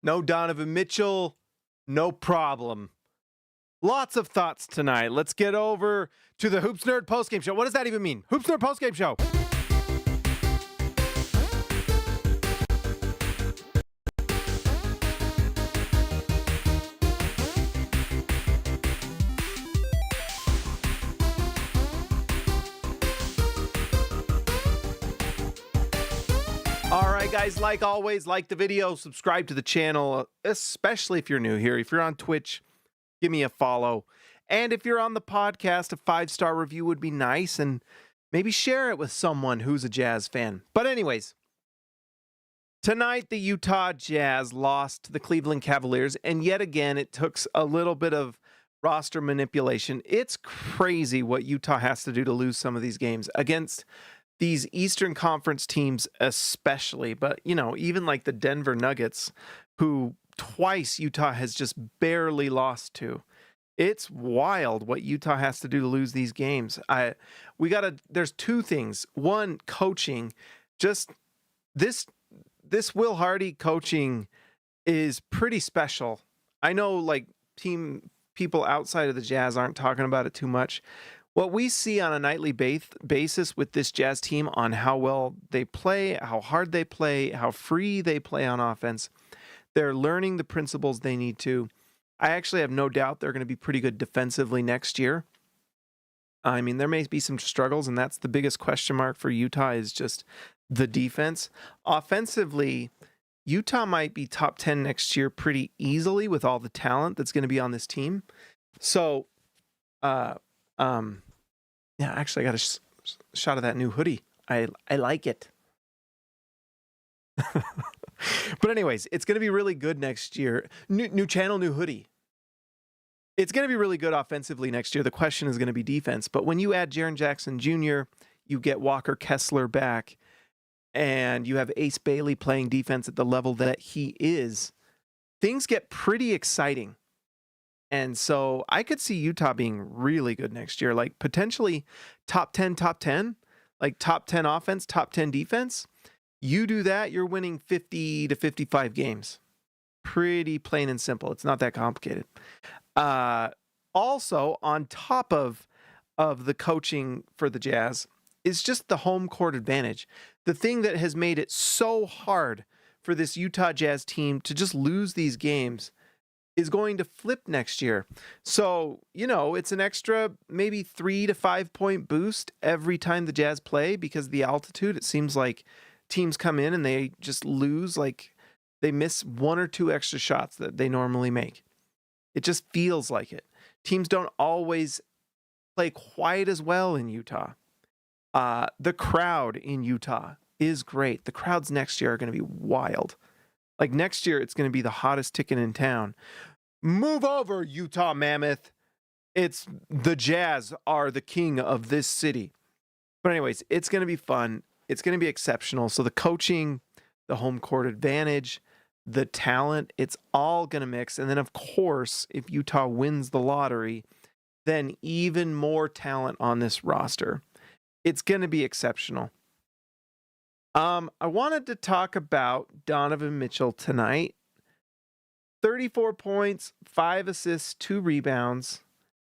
No Donovan Mitchell, no problem. Lots of thoughts tonight. Let's get over to the Hoops Nerd postgame show. What does that even mean? Hoops Nerd postgame show. All right, guys, like always, like the video, subscribe to the channel, especially if you're new here. If you're on Twitch, give me a follow. And if you're on the podcast, a 5-star review would be nice, and maybe share it with someone who's a Jazz fan. But anyways, tonight the Utah Jazz lost to the Cleveland Cavaliers, and yet again, it took a little bit of roster manipulation. It's crazy what Utah has to do to lose some of these games against these Eastern Conference teams especially, but, you know, even like the Denver Nuggets, who twice Utah has just barely lost to. It's wild what Utah has to do to lose these games. There's two things. One, coaching. Just this Will Hardy coaching is pretty special. I know like team people outside of the Jazz aren't talking about it too much. What we see on a nightly basis with this Jazz team on how well they play, how hard they play, how free they play on offense, they're learning the principles they need to. I actually have no doubt they're going to be pretty good defensively next year. I mean, there may be some struggles, and that's the biggest question mark for Utah is just the defense. Offensively, Utah might be top 10 next year pretty easily with all the talent that's going to be on this team. So, yeah, actually, I got a shot of that new hoodie. I like it. But anyways, it's going to be really good next year. New channel, new hoodie. It's going to be really good offensively next year. The question is going to be defense. But when you add Jaren Jackson Jr., you get Walker Kessler back, and you have Ace Bailey playing defense at the level that he is, things get pretty exciting. And so I could see Utah being really good next year, like potentially top 10, like top 10 offense, top 10 defense. You do that, you're winning 50 to 55 games. Pretty plain and simple. It's not that complicated. Also, on top of the coaching for the Jazz is just the home court advantage. The thing that has made it so hard for this Utah Jazz team to just lose these games is going to flip next year. So, you know, it's an extra maybe 3 to 5 point boost every time the Jazz play because of the altitude. It seems like teams come in and they just lose, like they miss 1 or 2 extra shots that they normally make. It just feels like it. Teams don't always play quite as well in Utah. The crowd in Utah is great. The crowds next year are going to be wild. Like next year, it's going to be the hottest ticket in town. Move over, Utah Mammoth. It's the Jazz are the king of this city. But anyways, it's going to be fun. It's going to be exceptional. So the coaching, the home court advantage, the talent, it's all going to mix. And then, of course, if Utah wins the lottery, then even more talent on this roster. It's going to be exceptional. I wanted to talk about Donovan Mitchell tonight. 34 points, 5 assists, 2 rebounds,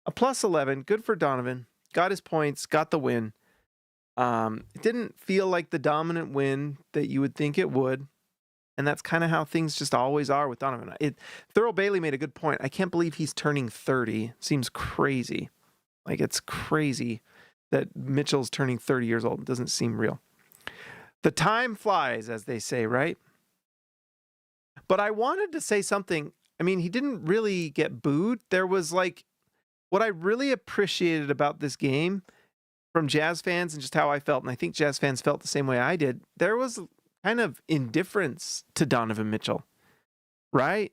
a plus 11. Good for Donovan. Got his points, got the win. It didn't feel like the dominant win that you would think it would. And that's kind of how things just always are with Donovan. Thurl Bailey made a good point. I can't believe he's turning 30. Seems crazy. Like, it's crazy that Mitchell's turning 30 years old. It doesn't seem real. The time flies, as they say, right? But I wanted to say something. I mean, he didn't really get booed. There was like, what I really appreciated about this game from Jazz fans and just how I felt, and I think Jazz fans felt the same way I did, there was kind of indifference to Donovan Mitchell, right?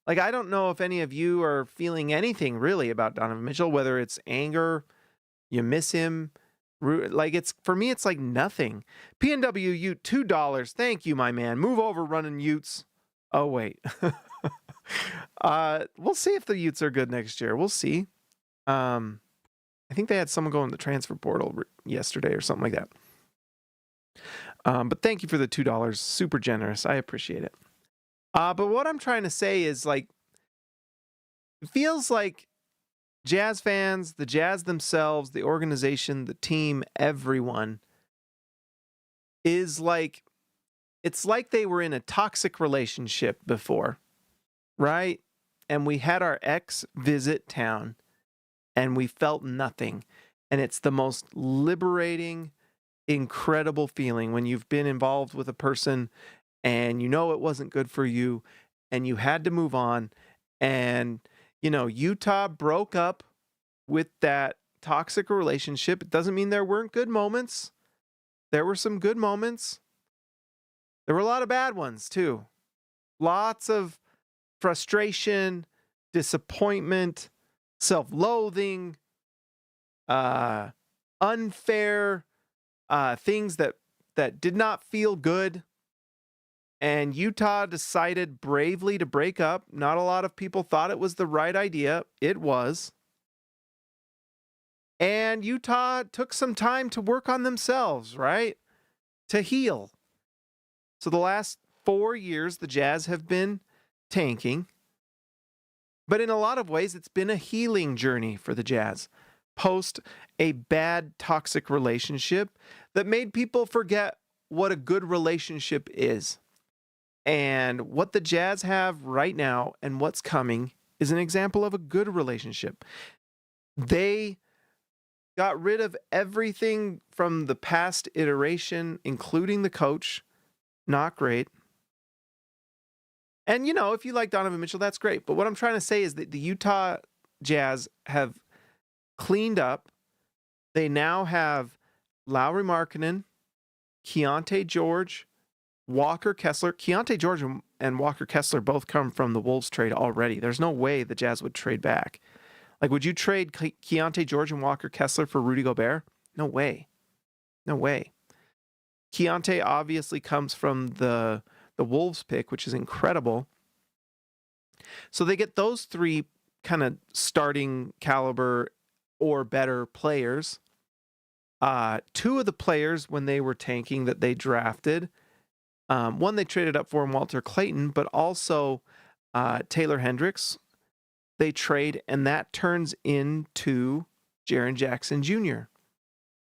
Like, I don't know if any of you are feeling anything really about Donovan Mitchell, whether it's anger, you miss him. Like, it's for me, it's like nothing. PNW Ute, $2. Thank you, my man. Move over, running Utes. Oh, wait. We'll see if the Utes are good next year. We'll see. I think they had someone go in the transfer portal yesterday or something like that. But thank you for the $2. Super generous. I appreciate it. But what I'm trying to say is like, it feels like Jazz fans, the Jazz themselves, the organization, the team, everyone is like, it's like they were in a toxic relationship before, right? And we had our ex visit town and we felt nothing. And it's the most liberating, incredible feeling when you've been involved with a person and you know it wasn't good for you and you had to move on. And, Utah broke up with that toxic relationship. It doesn't mean there weren't good moments. There were some good moments. There were a lot of bad ones too. Lots of frustration, disappointment, self-loathing, unfair things that did not feel good. And Utah decided bravely to break up. Not a lot of people thought it was the right idea. It was. And Utah took some time to work on themselves, right? To heal. So the last 4 years, the Jazz have been tanking. But in a lot of ways, it's been a healing journey for the Jazz. Post a bad, toxic relationship that made people forget what a good relationship is. And what the Jazz have right now and what's coming is an example of a good relationship. They got rid of everything from the past iteration, including the coach. Not great. And, if you like Donovan Mitchell, that's great. But what I'm trying to say is that the Utah Jazz have cleaned up. They now have Lauri Markkanen, Keontae George, Walker Kessler. Keontae George and Walker Kessler both come from the Wolves trade already. There's no way the Jazz would trade back. Like, would you trade Keontae George and Walker Kessler for Rudy Gobert? No way. No way. Keontae obviously comes from the Wolves pick, which is incredible. So they get those three kind of starting caliber or better players. Two of the players when they were tanking that they drafted, one they traded up for Walter Clayton, but also Taylor Hendricks. They trade, and that turns into Jaren Jackson Jr.,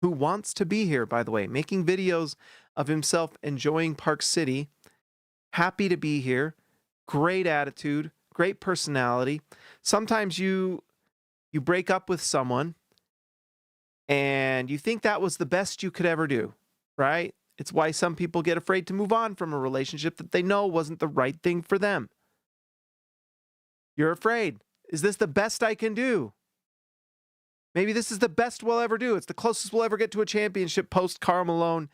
who wants to be here, by the way, making videos of himself enjoying Park City, happy to be here, great attitude, great personality. Sometimes you break up with someone and you think that was the best you could ever do, right? It's why some people get afraid to move on from a relationship that they know wasn't the right thing for them. You're afraid. Is this the best I can do? Maybe this is the best we'll ever do. It's the closest we'll ever get to a championship post Karl Malone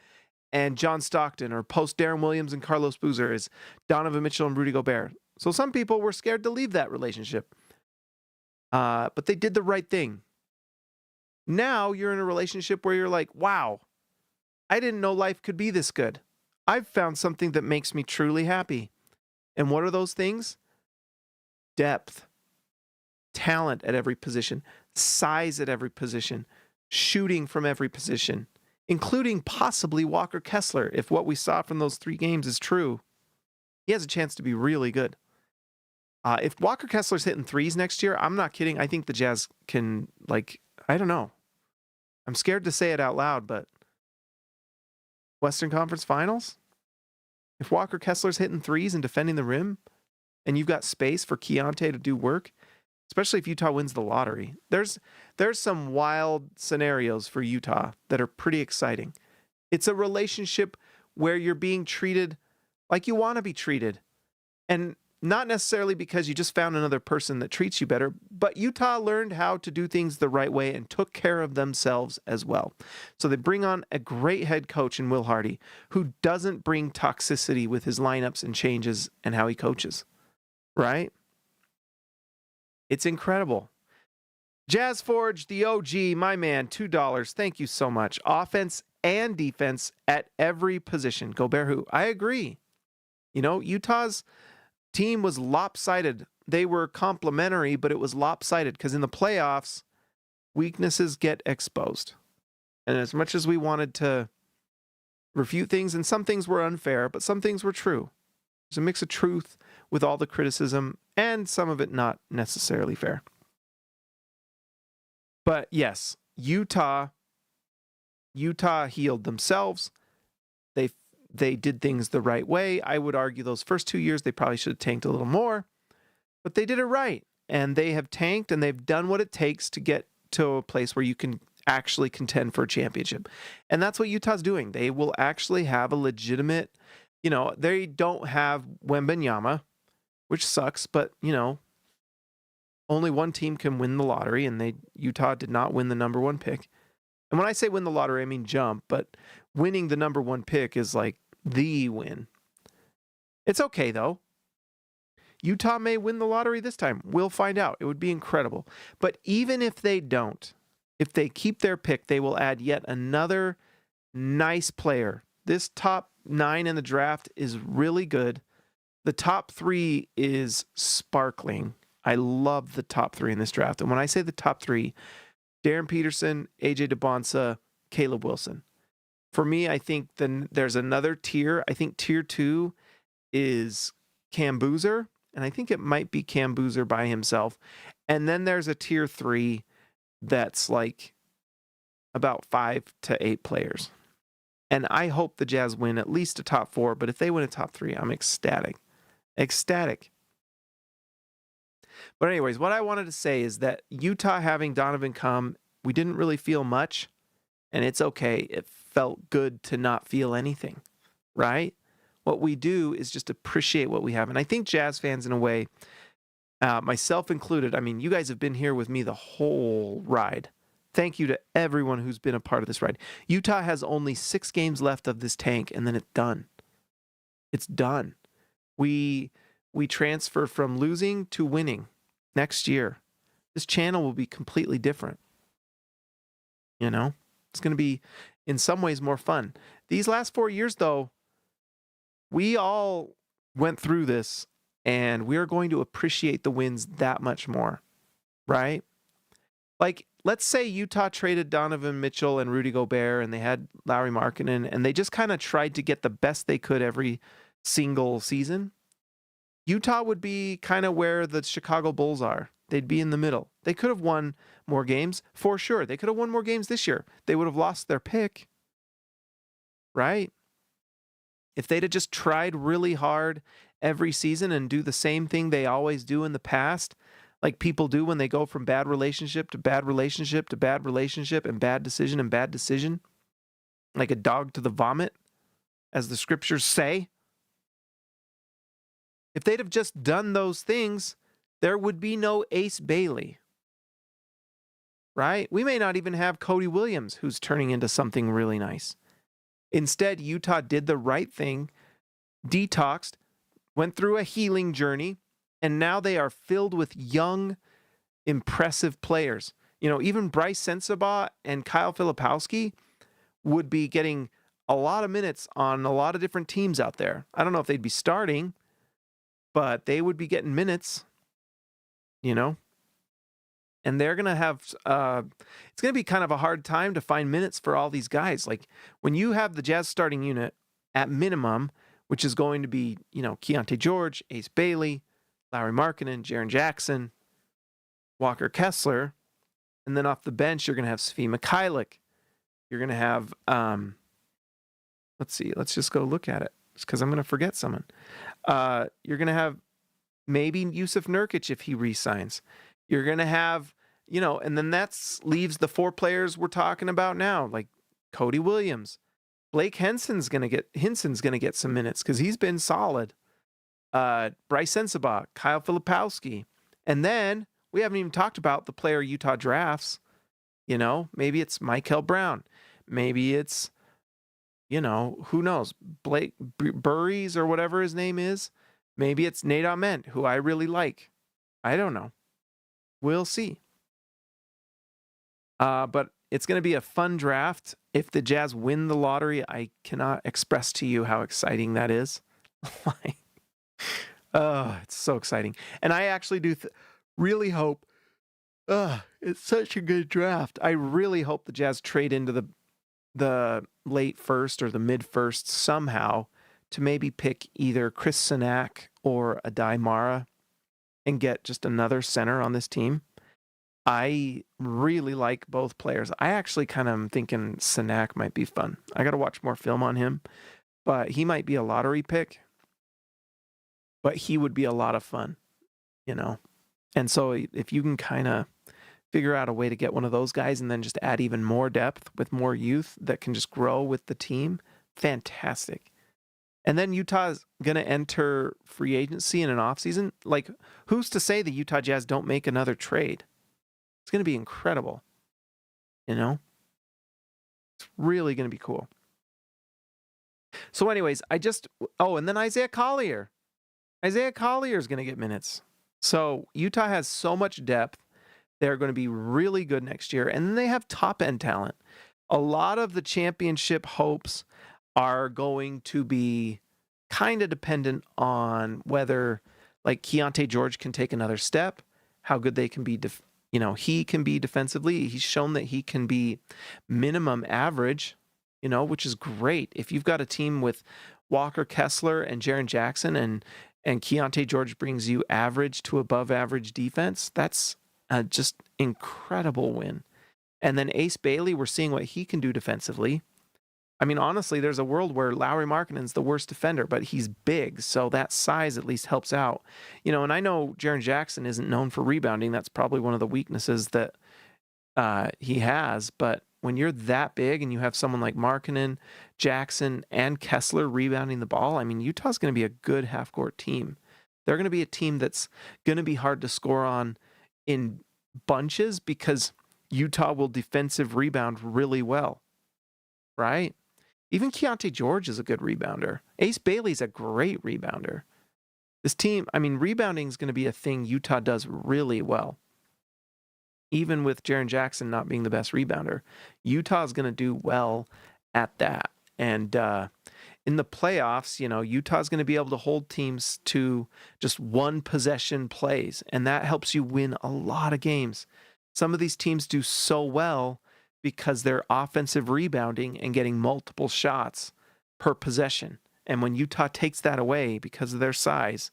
and John Stockton, or post Darren Williams and Carlos Boozer, is Donovan Mitchell and Rudy Gobert. So some people were scared to leave that relationship. But they did the right thing. Now you're in a relationship where you're like, wow, I didn't know life could be this good. I've found something that makes me truly happy. And what are those things? Depth, talent at every position, size at every position, shooting from every position, including possibly Walker Kessler. If what we saw from those 3 games is true, he has a chance to be really good. If Walker Kessler's hitting threes next year, I'm not kidding. I think the Jazz can, I don't know. I'm scared to say it out loud, but Western Conference Finals? If Walker Kessler's hitting threes and defending the rim, and you've got space for Keontae to do work, especially if Utah wins the lottery, there's some wild scenarios for Utah that are pretty exciting. It's a relationship where you're being treated like you want to be treated. And not necessarily because you just found another person that treats you better, but Utah learned how to do things the right way and took care of themselves as well. So they bring on a great head coach in Will Hardy, who doesn't bring toxicity with his lineups and changes and how he coaches, right? It's incredible. Jazz Forge, the OG, my man, $2. Thank you so much. Offense and defense at every position. Gobert who? I agree. Utah's team was lopsided. They were complementary, but it was lopsided because in the playoffs, weaknesses get exposed. And as much as we wanted to refute things, and some things were unfair, but some things were true. There's a mix of truth with all the criticism and some of it not necessarily fair. But yes, Utah healed themselves. They did things the right way. I would argue those first 2 years they probably should have tanked a little more, but they did it right. And they have tanked and they've done what it takes to get to a place where you can actually contend for a championship. And that's what Utah's doing. They will actually have a legitimate, they don't have Wembanyama, which sucks, but, only one team can win the lottery, and Utah did not win the number one pick. And when I say win the lottery, I mean jump, but winning the number one pick is like the win. It's okay, though. Utah may win the lottery this time. We'll find out. It would be incredible. But even if they don't, if they keep their pick, they will add yet another nice player. This top 9 in the draft is really good. The top 3 is sparkling. I love the top 3 in this draft. And when I say the top 3, Darren Peterson, AJ DeBonsa, Caleb Wilson. For me, I think then there's another tier. I think tier 2 is Cam Boozer, and I think it might be Cam Boozer by himself. And then there's a tier 3 that's like about 5 to 8 players. And I hope the Jazz win at least a top 4, but if they win a top 3, I'm ecstatic. Ecstatic. But anyways, what I wanted to say is that Utah having Donovan come, we didn't really feel much, and it's okay. It felt good to not feel anything, right? What we do is just appreciate what we have. And I think Jazz fans, in a way, myself included, I mean, you guys have been here with me the whole ride. Thank you to everyone who's been a part of this ride. Utah has only 6 games left of this tank, and then it's done. It's done. We transfer from losing to winning next year. This channel will be completely different. It's going to be in some ways more fun. These last 4 years, though, we all went through this, and we are going to appreciate the wins that much more, right? Like, let's say Utah traded Donovan Mitchell and Rudy Gobert, and they had Lauri Markkanen, and they just kind of tried to get the best they could every single season. Utah would be kind of where the Chicago Bulls are. They'd be in the middle. They could have won more games, for sure. They could have won more games this year. They would have lost their pick, right? If they'd have just tried really hard every season and do the same thing they always do in the past, like people do when they go from bad relationship to bad relationship to bad relationship and bad decision, like a dog to the vomit, as the scriptures say. If they'd have just done those things, there would be no Ace Bailey, right? We may not even have Cody Williams, who's turning into something really nice. Instead, Utah did the right thing, detoxed, went through a healing journey, and now they are filled with young, impressive players. Even Bryce Sensabaugh and Kyle Filipowski would be getting a lot of minutes on a lot of different teams out there. I don't know if they'd be starting, but they would be getting minutes, and they're going to have, it's going to be kind of a hard time to find minutes for all these guys. Like, when you have the Jazz starting unit at minimum, which is going to be, Keontae George, Ace Bailey, Lauri Markkanen, Jaren Jackson, Walker Kessler, and then off the bench, you're going to have Svi Mikhailiuk. You're going to have, let's see, let's just go look at it, because I'm going to forget someone. You're going to have maybe Yusuf Nurkic if he re-signs. You're going to have, and then leaves the 4 players we're talking about now, like Cody Williams. Blake Henson's going to get some minutes because he's been solid. Bryce Sensabaugh, Kyle Filipowski. And then we haven't even talked about the player Utah drafts. Maybe it's Michael Brown. Maybe it's, who knows, Blake Burries or whatever his name is. Maybe it's Nate Ament, who I really like. I don't know. We'll see. But it's going to be a fun draft. If the Jazz win the lottery, I cannot express to you how exciting that is. It's so exciting. And I actually do really hope, it's such a good draft. I really hope the Jazz trade into the late first or the mid first somehow to maybe pick either Chris Sinak or Adai Mara and get just another center on this team. I really like both players. I actually kind of am thinking Sinak might be fun. I got to watch more film on him, but he might be a lottery pick. But he would be a lot of fun, you know? And so if you can kind of figure out a way to get one of those guys and then just add even more depth with more youth that can just grow with the team, fantastic. And then Utah's going to enter free agency in an offseason. Like, who's to say the Utah Jazz don't make another trade? It's going to be incredible. You know? It's really going to be cool. So anyways, and then Isaiah Collier. Isaiah Collier is going to get minutes. So Utah has so much depth. They're going to be really good next year. And then they have top-end talent. A lot of the championship hopes are going to be kind of dependent on whether, like, Keontae George can take another step, how good they can be, he can be defensively. He's shown that he can be minimum average, which is great. If you've got a team with Walker Kessler and Jaren Jackson and Keontae George brings you average to above average defense, that's just incredible win. And then Ace Bailey, we're seeing what he can do defensively. I mean, honestly, there's a world where Lauri Markkanen's the worst defender, but he's big, so that size at least helps out. And I know Jaren Jackson isn't known for rebounding. That's probably one of the weaknesses that he has. But when you're that big and you have someone like Markkanen, Jackson, and Kessler rebounding the ball, I mean, Utah's going to be a good half-court team. They're going to be a team that's going to be hard to score on in bunches because Utah will defensive rebound really well, right? Even Keontae George is a good rebounder. Ace Bailey's a great rebounder. This team, I mean, rebounding is going to be a thing Utah does really well. Even with Jaren Jackson not being the best rebounder, Utah's going to do well at that. And in the playoffs, Utah's going to be able to hold teams to just one possession plays, and that helps you win a lot of games. Some of these teams do so well because they're offensive rebounding and getting multiple shots per possession. And when Utah takes that away because of their size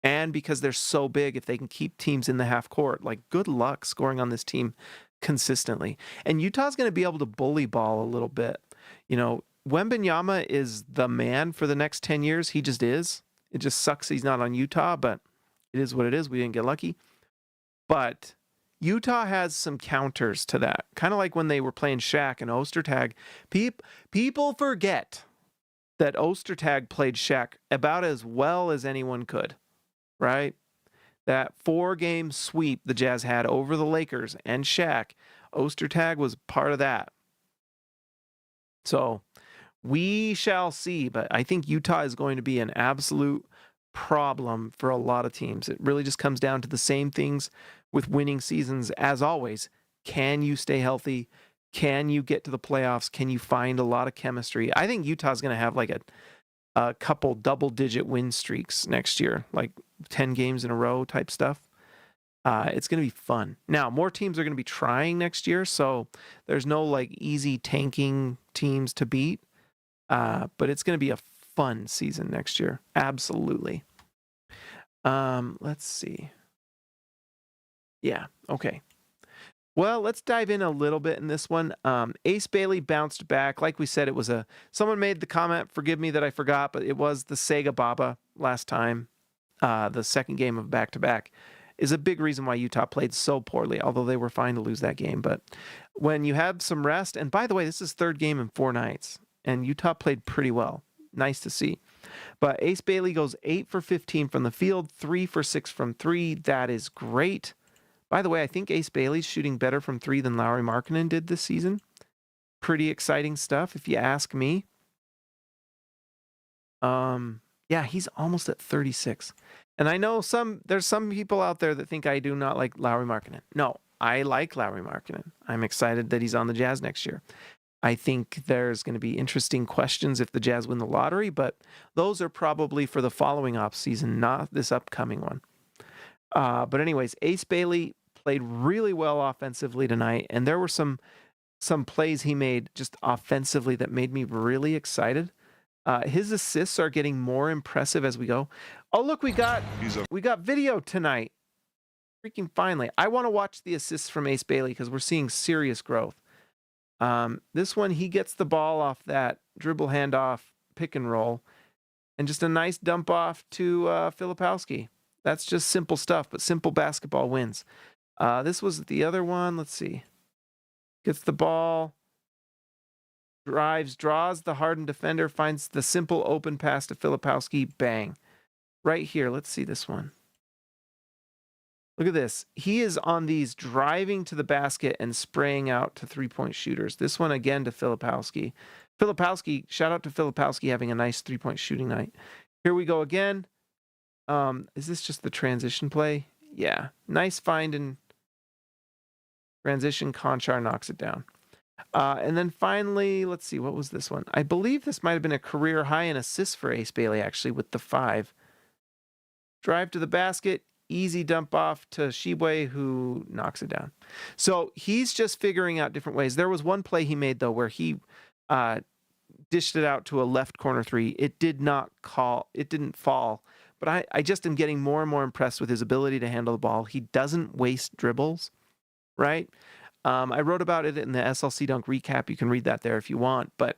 and because they're so big, if they can keep teams in the half court, like, good luck scoring on this team consistently. And Utah's going to be able to bully ball a little bit. Wembanyama is the man for the next 10 years. He just is. It just sucks he's not on Utah, but it is what it is. We didn't get lucky. But Utah has some counters to that. Kind of like when they were playing Shaq and Ostertag. People forget that Ostertag played Shaq about as well as anyone could, right? That 4-game sweep the Jazz had over the Lakers and Shaq, Ostertag was part of that. So we shall see, but I think Utah is going to be an absolute problem for a lot of teams. It really just comes down to the same things with winning seasons as always. Can you stay healthy? Can you get to the playoffs? Can you find a lot of chemistry? I think Utah's going to have like a couple double-digit win streaks next year, like 10 games in a row type stuff. It's going to be fun. Now, more teams are going to be trying next year, so there's no like easy tanking teams to beat. But it's going to be a fun season next year. Absolutely. Let's see. Yeah. Okay. Well, let's dive in a little bit in this one. Ace Bailey bounced back. Like we said, someone made the comment, forgive me that I forgot, but it was the Sega Baba last time. The second game of back-to-back is a big reason why Utah played so poorly, although they were fine to lose that game. But when you have some rest, and by the way, this is third game in 4 nights, and Utah played pretty well. Nice to see. But Ace Bailey goes 8 for 15 from the field, 3 for 6 from 3. That is great. By the way, I think Ace Bailey's shooting better from 3 than Lauri Markkanen did this season. Pretty exciting stuff, if you ask me. Yeah, he's almost at 36. And I know there's some people out there that think I do not like Lauri Markkanen. No, I like Lauri Markkanen. I'm excited that he's on the Jazz next year. I think there's going to be interesting questions if the Jazz win the lottery, but those are probably for the following offseason, not this upcoming one. But anyways, Ace Bailey played really well offensively tonight, and there were some plays he made just offensively that made me really excited. His assists are getting more impressive as we go. Oh, look, we got video tonight. Freaking finally. I want to watch the assists from Ace Bailey because we're seeing serious growth. This one, he gets the ball off that dribble handoff pick and roll and just a nice dump off to Filipowski. That's just simple stuff, but simple basketball wins. This was the other one. Let's see. Gets the ball, drives, draws the hardened defender, finds the simple open pass to Filipowski. Bang. Right here. Let's see this one. Look at this. He is on these driving to the basket and spraying out to three-point shooters. This one again to Filipowski. Filipowski, shout out to Filipowski having a nice three-point shooting night. Here we go again. Is this just the transition play? Yeah. Nice find and transition. Conchar knocks it down. And then finally, let's see. What was this one? I believe this might have been a career high in assists for Ace Bailey, actually, with the 5. Drive to the basket. Easy dump off to Shibwe, who knocks it down. So he's just figuring out different ways. There was one play he made, though, where he dished it out to a left corner 3. It didn't fall. But I just am getting more and more impressed with his ability to handle the ball. He doesn't waste dribbles, right? I wrote about it in the SLC Dunk recap. You can read that there if you want. But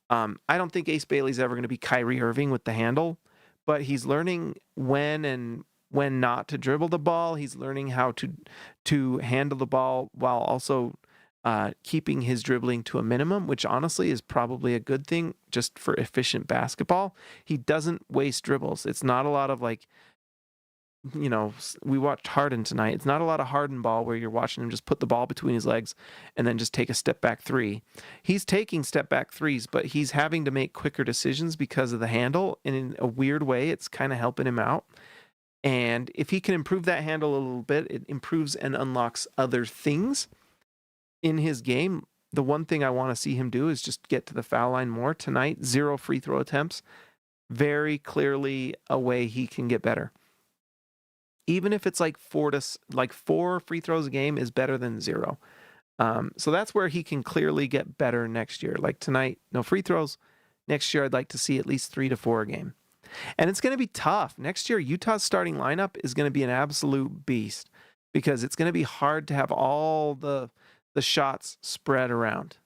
I don't think Ace Bailey's ever going to be Kyrie Irving with the handle. But he's learning when not to dribble the ball. He's learning how to handle the ball while also keeping his dribbling to a minimum, which honestly is probably a good thing just for efficient basketball. He doesn't waste dribbles. It's not a lot of we watched Harden tonight. It's not a lot of Harden ball where you're watching him just put the ball between his legs and then just take a step back 3. He's taking step back 3s, but he's having to make quicker decisions because of the handle. And in a weird way, it's kind of helping him out. And if he can improve that handle a little bit, it improves and unlocks other things in his game. The one thing I want to see him do is just get to the foul line more. Tonight, 0 free throw attempts. Very clearly a way he can get better. Even if it's like 4 free throws a game is better than 0. So that's where he can clearly get better next year. Like tonight, no free throws. Next year, I'd like to see at least 3 to 4 a game. And it's going to be tough. Next year, Utah's starting lineup is going to be an absolute beast because it's going to be hard to have all the shots spread around,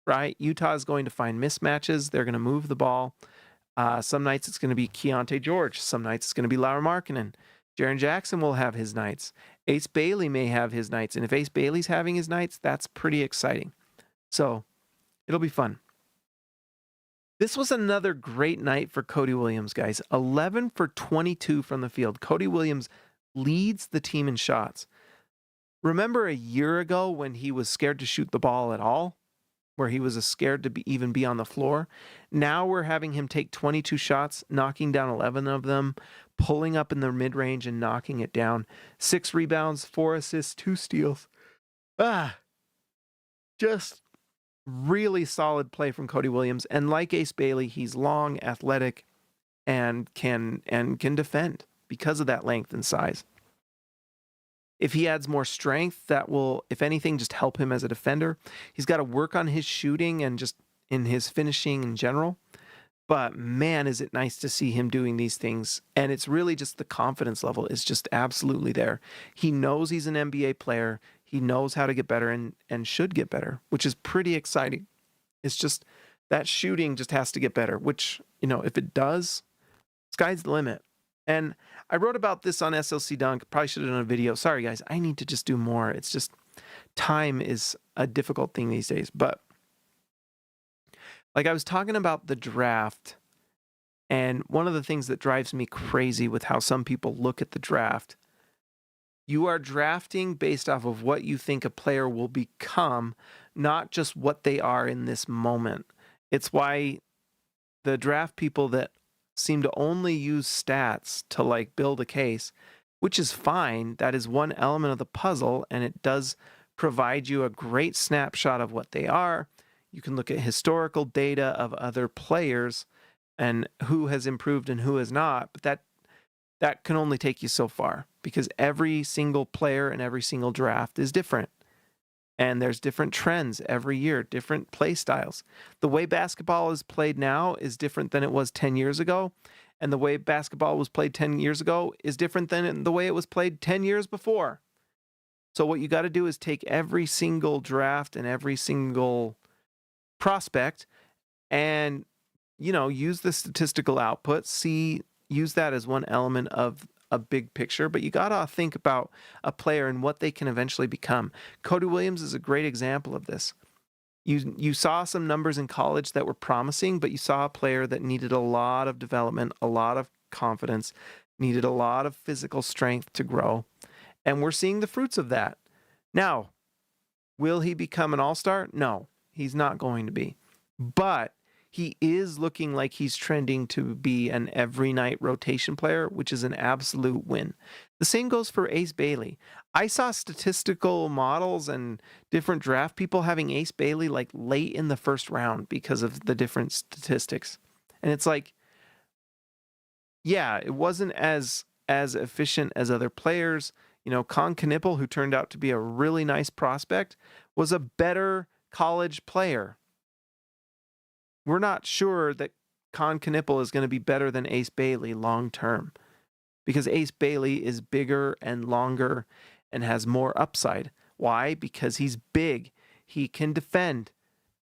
right? Utah is going to find mismatches. They're going to move the ball. Some nights it's going to be Keontae George. Some nights it's going to be Lauri Markkanen. Jaren Jackson will have his nights. Ace Bailey may have his nights. And if Ace Bailey's having his nights, that's pretty exciting. So it'll be fun. This was another great night for Cody Williams, guys. 11 for 22 from the field. Cody Williams leads the team in shots. Remember a year ago when he was scared to shoot the ball at all? Where he was scared to even be on the floor? Now we're having him take 22 shots, knocking down 11 of them, pulling up in the mid-range and knocking it down. 6 rebounds, 4 assists, 2 steals. Just really solid play from Cody Williams. And like Ace Bailey, he's long, athletic, and can defend because of that length and size. If he adds more strength, that will, if anything, just help him as a defender. He's got to work on his shooting and just in his finishing in general. But man, is it nice to see him doing these things. And it's really just the confidence level is just absolutely there. He knows he's an NBA player. He knows how to get better and should get better, which is pretty exciting. It's just that shooting just has to get better, which, if it does, sky's the limit. And I wrote about this on SLC Dunk. Probably should have done a video. Sorry, guys. I need to just do more. It's just time is a difficult thing these days. But like I was talking about the draft, and one of the things that drives me crazy with how some people look at the draft, you are drafting based off of what you think a player will become, not just what they are in this moment. It's why the draft people that seem to only use stats to build a case, which is fine. That is one element of the puzzle, and it does provide you a great snapshot of what they are. You can look at historical data of other players and who has improved and who has not, but that can only take you so far because every single player and every single draft is different. And there's different trends every year, different play styles. The way basketball is played now is different than it was 10 years ago. And the way basketball was played 10 years ago is different than the way it was played 10 years before. So what you got to do is take every single draft and every single prospect and, use the statistical output, use that as one element of a big picture, but you got to think about a player and what they can eventually become. Cody Williams is a great example of this. You saw some numbers in college that were promising, but you saw a player that needed a lot of development, a lot of confidence, needed a lot of physical strength to grow. And we're seeing the fruits of that. Now, will he become an all-star? No, he's not going to be. But he is looking like he's trending to be an every night rotation player, which is an absolute win. The same goes for Ace Bailey. I saw statistical models and different draft people having Ace Bailey like late in the first round because of the different statistics. And it's like, yeah, it wasn't as efficient as other players. Con Knipple, who turned out to be a really nice prospect, was a better college player. We're not sure that Con Knipple is going to be better than Ace Bailey long term because Ace Bailey is bigger and longer and has more upside. Why? Because he's big. He can defend,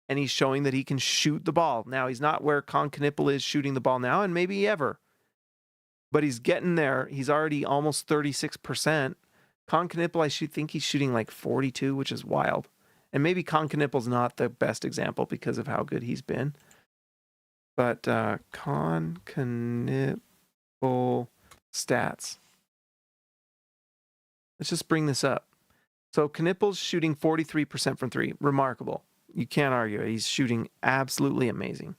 and he's showing that he can shoot the ball. Now, he's not where Con Knipple is shooting the ball now, and maybe ever. But he's getting there. He's already almost 36%. Con Knipple, I think he's shooting like 42, which is wild. And maybe Con Knipple's not the best example because of how good he's been. But Con Knipple stats. Let's just bring this up. So Knipple's shooting 43% from three. Remarkable. You can't argue it. He's shooting absolutely amazing.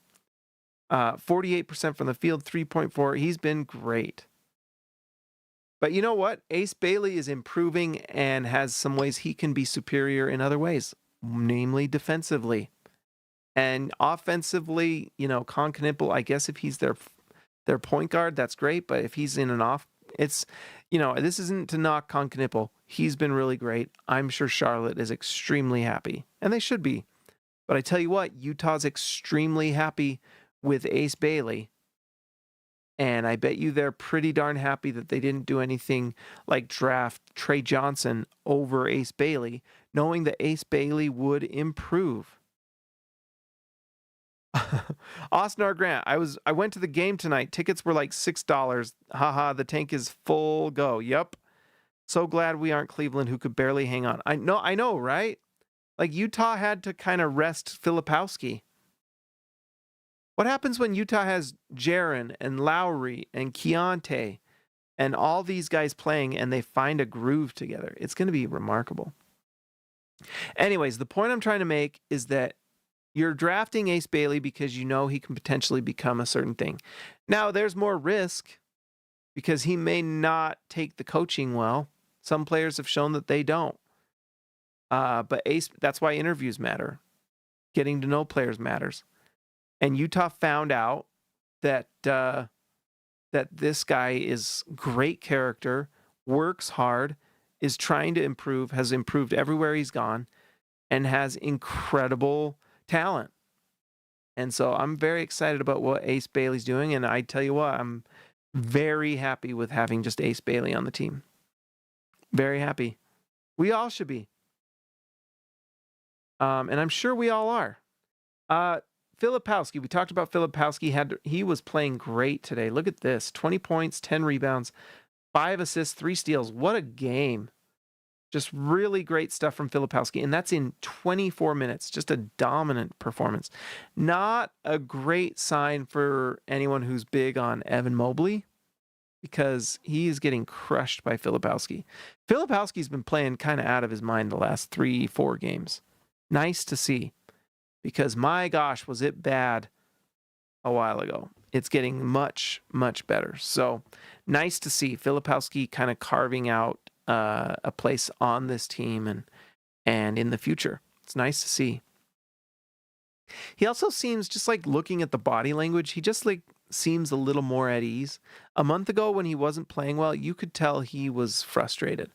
48% from the field, 3.4. He's been great. But you know what? Ace Bailey is improving and has some ways he can be superior in other ways, namely defensively. And offensively, Con Knipple, I guess if he's their point guard, that's great. But if he's in an off, it's, this isn't to knock Con Knipple. He's been really great. I'm sure Charlotte is extremely happy, and they should be. But I tell you what, Utah's extremely happy with Ace Bailey. And I bet you they're pretty darn happy that they didn't do anything like draft Trey Johnson over Ace Bailey, knowing that Ace Bailey would improve. Austin R. Grant, I went to the game tonight. Tickets were like $6. Haha, the tank is full go. Yep. So glad we aren't Cleveland, who could barely hang on. I know, right? Like Utah had to kind of rest Filipowski. What happens when Utah has Jaren and Lowry and Keontae and all these guys playing and they find a groove together? It's going to be remarkable. Anyways, the point I'm trying to make is that you're drafting Ace Bailey because you know he can potentially become a certain thing. Now, there's more risk because he may not take the coaching well. Some players have shown that they don't. But Ace, that's why interviews matter. Getting to know players matters. And Utah found out that this guy is great character, works hard, is trying to improve, has improved everywhere he's gone, and has incredible talent. And so I'm very excited about what Ace Bailey's doing. And I tell you what, I'm very happy with having just Ace Bailey on the team. Very happy. We all should be. And I'm sure we all are. Filipowski, we talked about Filipowski. He was playing great today. Look at this. 20 points, 10 rebounds, 5 assists, 3 steals. What a game. Just really great stuff from Filipowski. And that's in 24 minutes. Just a dominant performance. Not a great sign for anyone who's big on Evan Mobley, because he is getting crushed by Filipowski. Filipowski's been playing kind of out of his mind the last 3-4 games. Nice to see, because my gosh, was it bad a while ago. It's getting much, much better. So nice to see Filipowski kind of carving out a place on this team and in the future. It's nice to see. He also seems, just like looking at the body language, he just like seems a little more at ease. A month ago when he wasn't playing well, you could tell he was frustrated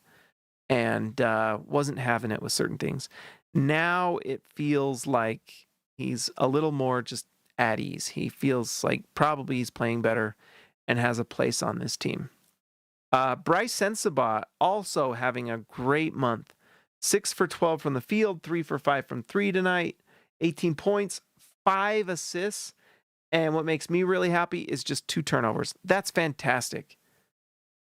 and wasn't having it with certain things. Now it feels like he's a little more just at ease. He feels like probably he's playing better and has a place on this team. Bryce Sensabaugh also having a great month. 6 for 12 from the field, 3 for 5 from 3 tonight, 18 points, 5 assists. And what makes me really happy is just 2 turnovers. That's fantastic.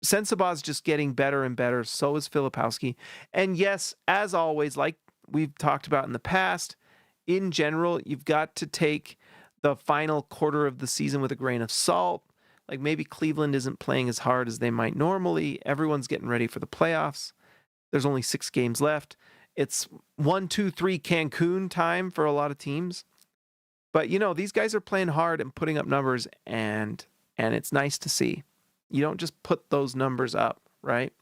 Sensabaugh's just getting better and better. So is Filipowski. And yes, as always, like we've talked about in the past, in general, you've got to take the final quarter of the season with a grain of salt. Like maybe Cleveland isn't playing as hard as they might normally. Everyone's getting ready for the playoffs. There's only 6 games left. It's 1, 2, 3 Cancun time for a lot of teams. But, these guys are playing hard and putting up numbers, and it's nice to see. You don't just put those numbers up, right?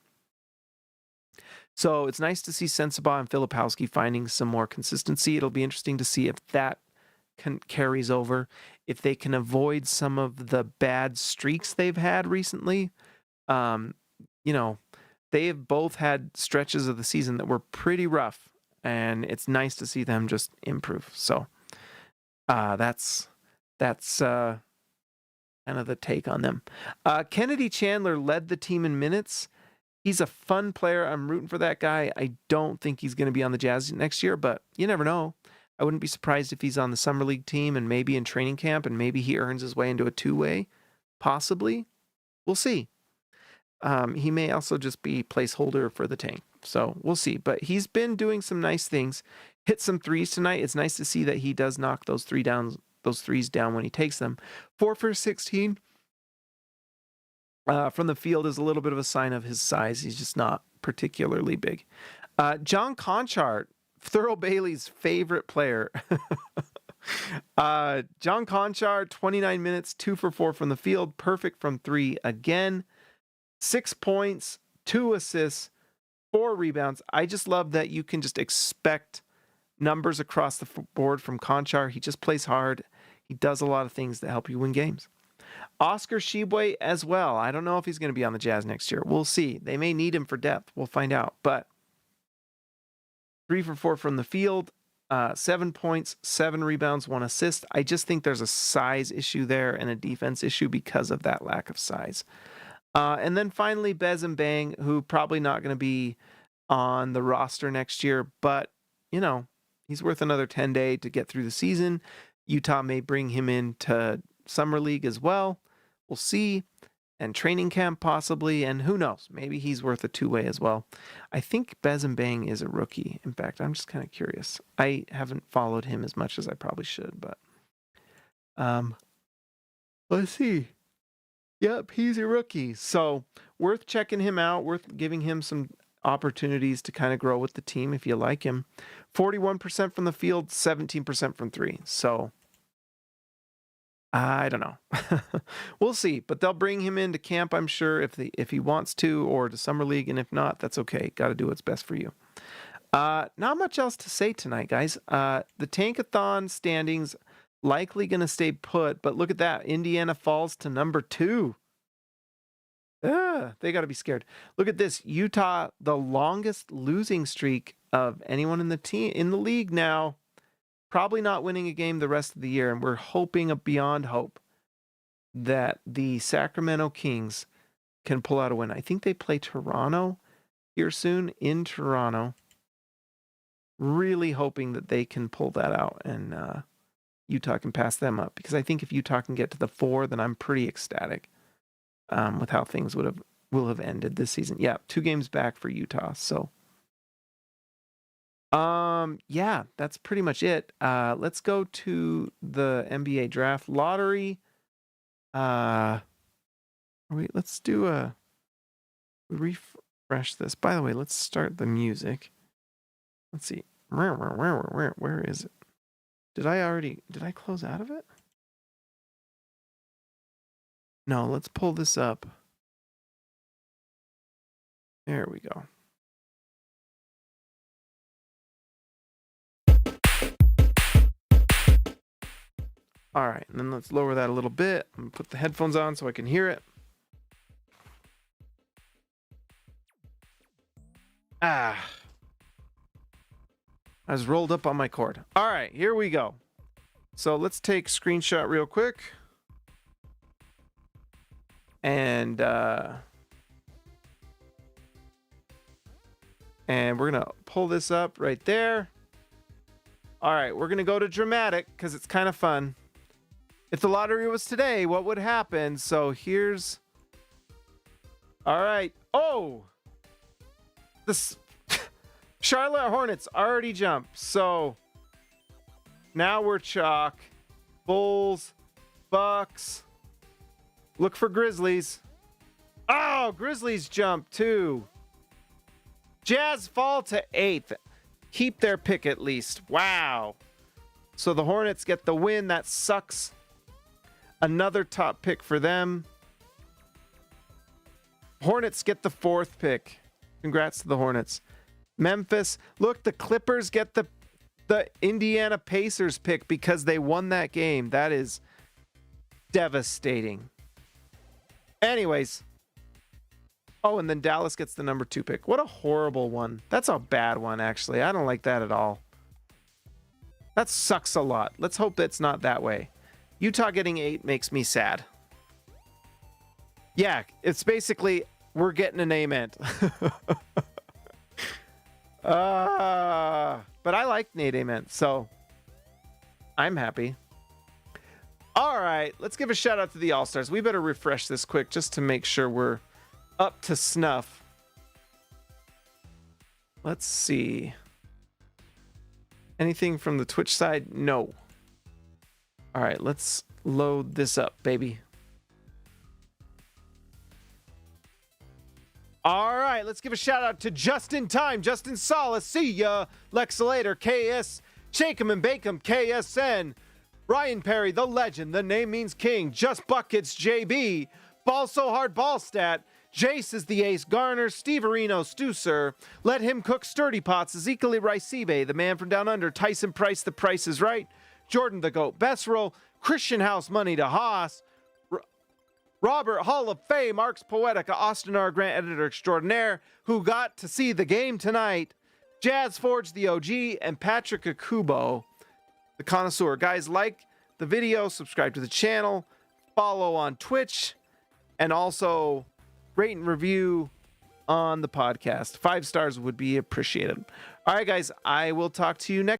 So it's nice to see Sensabaugh and Filipowski finding some more consistency. It'll be interesting to see if that carries over, if they can avoid some of the bad streaks they've had recently. They have both had stretches of the season that were pretty rough, and it's nice to see them just improve. So that's kind of the take on them. Kennedy Chandler led the team in minutes. He's a fun player. I'm rooting for that guy. I don't think he's going to be on the Jazz next year, but you never know. I wouldn't be surprised if he's on the summer league team and maybe in training camp, and maybe he earns his way into a 2-way, possibly. We'll see. He may also just be placeholder for the tank. So we'll see. But he's been doing some nice things. Hit some threes tonight. It's nice to see that he does knock those threes down when he takes them. 4 for 16 from the field is a little bit of a sign of his size. He's just not particularly big. John Conchart, Thurl Bailey's favorite player. John Conchart, 29 minutes, 2 for 4 from the field, perfect from 3 again. 6 points, 2 assists, 4 rebounds. I just love that you can just expect numbers across the board from Conchar. He just plays hard. He does a lot of things that help you win games. Oscar Tshiebwe as well. I don't know if he's going to be on the Jazz next year. We'll see. They may need him for depth. We'll find out. But 3 for 4 from the field, 7 points, 7 rebounds, 1 assist. I just think there's a size issue there and a defense issue because of that lack of size. And then finally, Bez and Bang, who probably not going to be on the roster next year, but, he's worth another 10-day to get through the season. Utah may bring him into Summer League as well. We'll see. And training camp possibly, and who knows? Maybe he's worth a 2-way as well. I think Bez and Bang is a rookie. In fact, I'm just kind of curious. I haven't followed him as much as I probably should, but let's see. Yep, he's a rookie. So worth checking him out, worth giving him some opportunities to kind of grow with the team if you like him. 41% from the field, 17% from 3. So I don't know. We'll see, but they'll bring him into camp, I'm sure, if he wants to, or to Summer League, and if not, that's okay. Got to do what's best for you. Not much else to say tonight, guys. The Tankathon standings likely going to stay put, but look at that. Indiana falls to number 2. They got to be scared. Look at this. Utah, the longest losing streak of anyone in the league now. Probably not winning a game the rest of the year, and we're hoping beyond hope that the Sacramento Kings can pull out a win. I think they play Toronto here soon in Toronto. Really hoping that they can pull that out and Utah can pass them up, because I think if Utah can get to the 4, then I'm pretty ecstatic with how things will have ended this season. Yeah, 2 games back for Utah. So yeah, that's pretty much it. Let's go to the NBA draft lottery. Let's do refresh this. By the way, let's start the music. Let's see. Where is it? Did I close out of it? No, let's pull this up. There we go. All right, and then let's lower that a little bit. I'm gonna put the headphones on so I can hear it. I was rolled up on my cord. All right, here we go. So let's take screenshot real quick. And we're going to pull this up right there. All right, we're going to go to dramatic because it's kind of fun. If the lottery was today, what would happen? So here's... All right. Oh! The Charlotte Hornets already jumped. So now we're chalk. Bulls, Bucks. Look for Grizzlies. Oh, Grizzlies jump too. Jazz fall to 8th. Keep their pick at least. Wow. So the Hornets get the win. That sucks. Another top pick for them. Hornets get the 4th pick. Congrats to the Hornets. Memphis. Look, the Clippers get the Indiana Pacers pick because they won that game. That is devastating. Anyways. Oh, and then Dallas gets the number 2 pick. What a horrible one. That's a bad one, actually. I don't like that at all. That sucks a lot. Let's hope it's not that way. Utah getting 8 makes me sad. Yeah, it's basically we're getting an amen. But I like Nate Amen, so I'm happy. All right, let's give a shout out to the All-Stars. We better refresh this quick just to make sure we're up to snuff. Let's see. Anything from the Twitch side? No. All right, let's load this up, baby. All right, let's give a shout out to Justin Time, Justin Solace, see ya, Lexalator, KS, Shake 'em and Bake 'em, KSN, Ryan Perry, the legend, the name means king, Just Buckets, JB, Ball So Hard, Ball Stat, Jace is the ace, Garner, Steve Areno, Stucer, Let Him Cook, Sturdy Pots, Ezekiel Ricibe, the man from down under, Tyson Price, The Price is Right, Jordan the Goat, Best Roll, Christian House, Money to Haas, Robert Hall of Fame, Arcs Poetica, Austin R. Grant, Editor Extraordinaire, who got to see the game tonight, Jazz Forge, the OG, and Patrick Akubo, the connoisseur. Guys, like the video, subscribe to the channel, follow on Twitch, and also rate and review on the podcast. 5 stars would be appreciated. All right, guys, I will talk to you next.